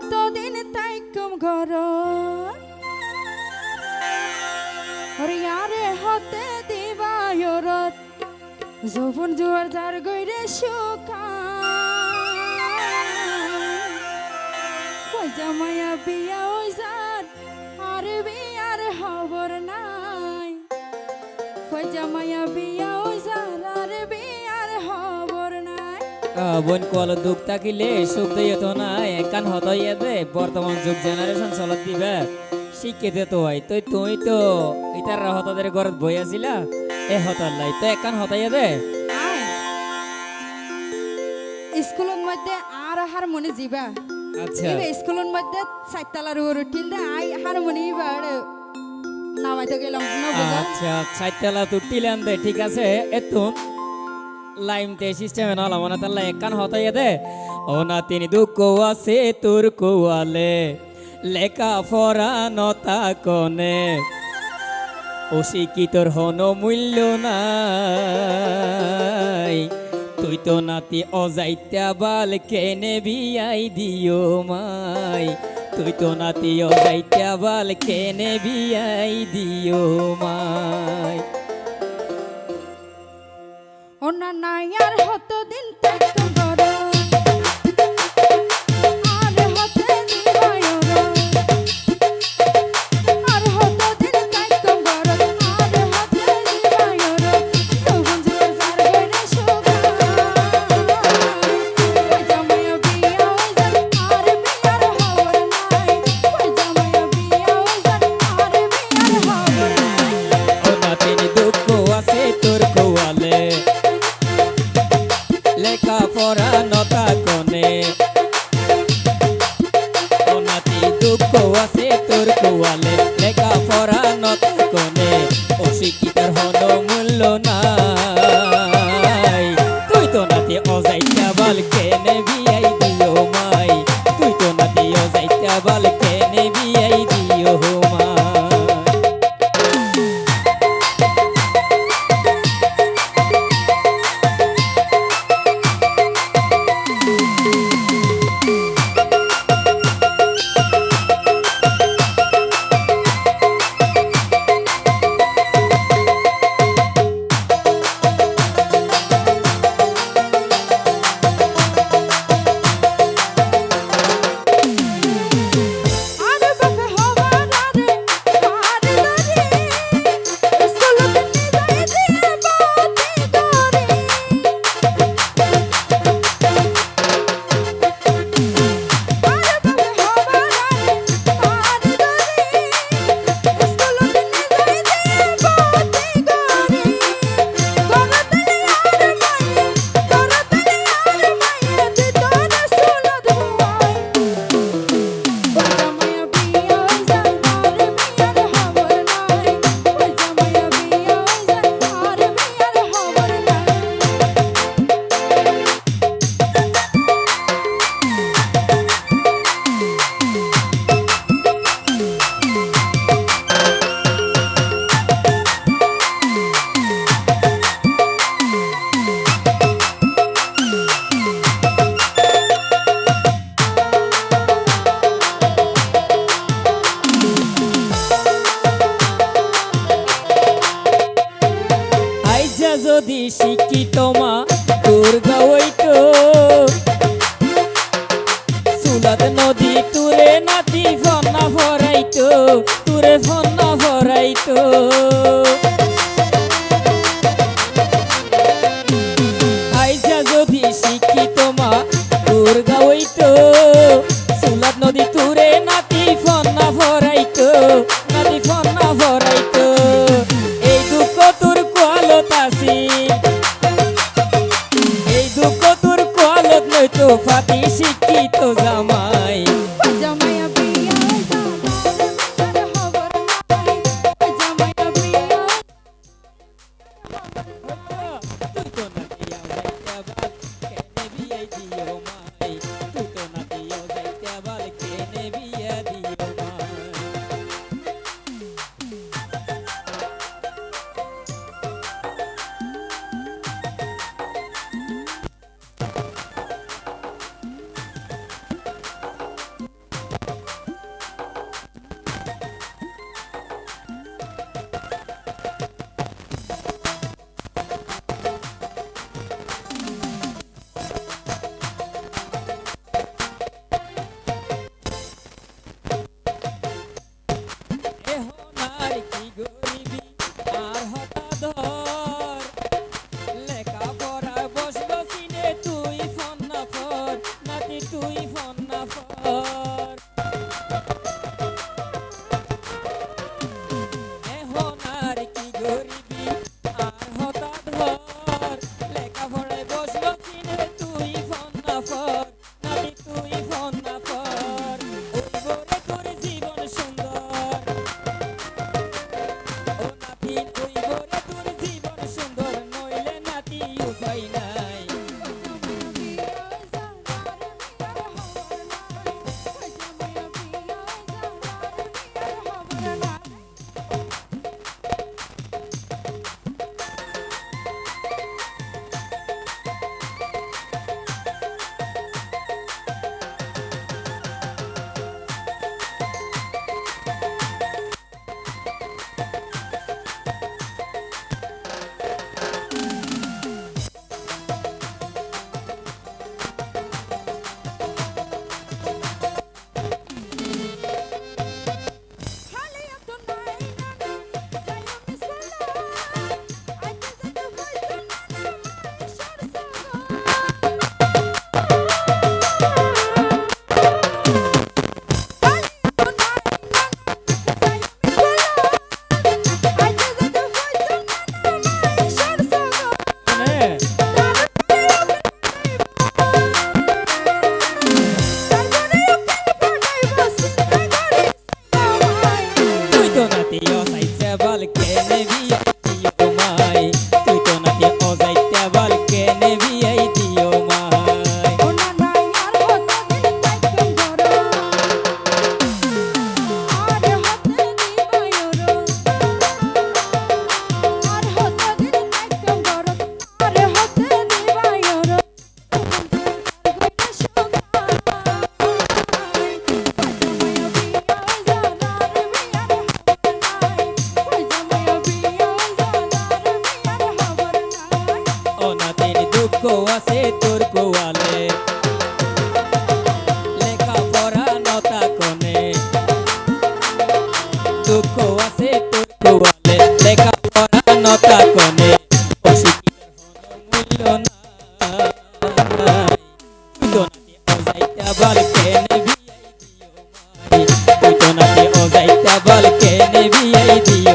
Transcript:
হতদিন তাইকুম ঘর ওরে আরে হতে দিবায়রত যৌবন জোয়ার যার গইরে শুকা জামাইয়া বিয়া ওই যার আর বিয়ার খবর নাই জামাইয়া বিয়া ওই যার আর বিয়ার খবর নাই বোন কল দুঃখ থাকিলে সুখ দিয়ে তো নাই কান হতাইয়া দে বর্তমান যুগ জেনারেশন চলত দিবে শিক্ষিত তো হয় তুই তো ইতার হতাদের ঘরত বই আছিলা এ হতার লাই তো একান হতাইয়া দে স্কুলের মধ্যে আর হারমোনি যাবা আচ্ছা স্কুলের মধ্যে চারতলার উপর উঠিল দে আই হারমোনি এবার নামাইতে গেলাম আচ্ছা চারতলা তুটিলেন দে ঠিক আছে এতুন লাইমতে সিস্টেমে নলা মনে তাল্লা একান হতাইয়া দে ও না তিনি দুঃখ আছে তোর কোয়ালে লেখা ফরা নতা কনে অশিক্ষিতর হন মূল্য নাই তুই তো নাতি অজাইত্যা বাল কেনে বিয়াই দিও মাই তুই তো নাতি অজাইত্যা বাল কেনে বিয়াই দিও মাই ওনা নাই আর হতদিন তাইকুম ঘর আর হতে দিবায়রত আর হতদিন তাইকুম ঘর আর হতে দিবায়রত যৌবন জোয়ার যার গইরে শুকা জামাইয়া বিয়া ওই যার আর বিয়ার খবর নাই জামাইয়া বিয়া ওই যার আর বিয়ার খবর নাই ও না তিনি দুঃখ আছে তোর কোয়ালে লেখা পড়া নতা কনে ও নাতি দুঃখ আছে তোর কোয়ালে লেখা পড়া নতা কনে অশিক্ষিতর হন মূল্য নাই তুই তো নাতি অজাইত্যা বাল কেনে বিয়াই দিও মাই তুই তো নাতি অজাইত্যা বাল কেনে বিয়াই দিও মাই আর বাপে হবার আরে আর দরে স্কুলতে নিয়ে যায় দিয়ে বাতি করে আর বাপে হবার আরে আর দরে স্কুলতে নিয়ে যায় দিয়ে বাতি করে করতলে আর মাইয়া দিত না সুলত ভুয়াই জামাইয়া বিয়া ওই যার আর বিয়ার খবর নাই জামাইয়া বিয়া ওই যার আর বিয়ার খবর নাই আইজা যদি শিক্ষিত মা তোর গাওয়াইতো সুলাদ নদী তুরে নাতি ফন্না ভরাইতো তুরে ফন্না ভরাইতো আইজা যদি শিক্ষিত মা তোর গাওয়াইতো সুলাদ নদী তুরে নাতি ফন্না ভরাইতো নাতি ফন্না ভরাইতো এই দুঃখ তোর কোয়ালত আসি এই দুঃখ তোর কোয়ালত নয়তো ফাতি শিক্ষিত জামাই জামাইয়া বিয়া ওই যার আর বিয়ার খবর নাই জামাইয়া বিয়া ও নাতি ওই বরে তোর জীবন সুন্দর নইলে নাতি উপায় নাই তুই তো নাতি অসাইতে বল কে নেবি দিও মাই তুই তো নাতি অসাইতে বল কে নেবি এই দিও মাই ও নাতির দুঃখ আছে তোর কোয়ালে লেখা পড়া নতা কোনে দুঃখ আছে তোর কোয়ালে লেখা পড়া নতা কোনে অসুখীর মূল্য নাই তুই তো নাতি অজাইতা বল কে নেবি এই দিও মাই তুই তো নাতি অজাইতা বল কে নেবি এই দিও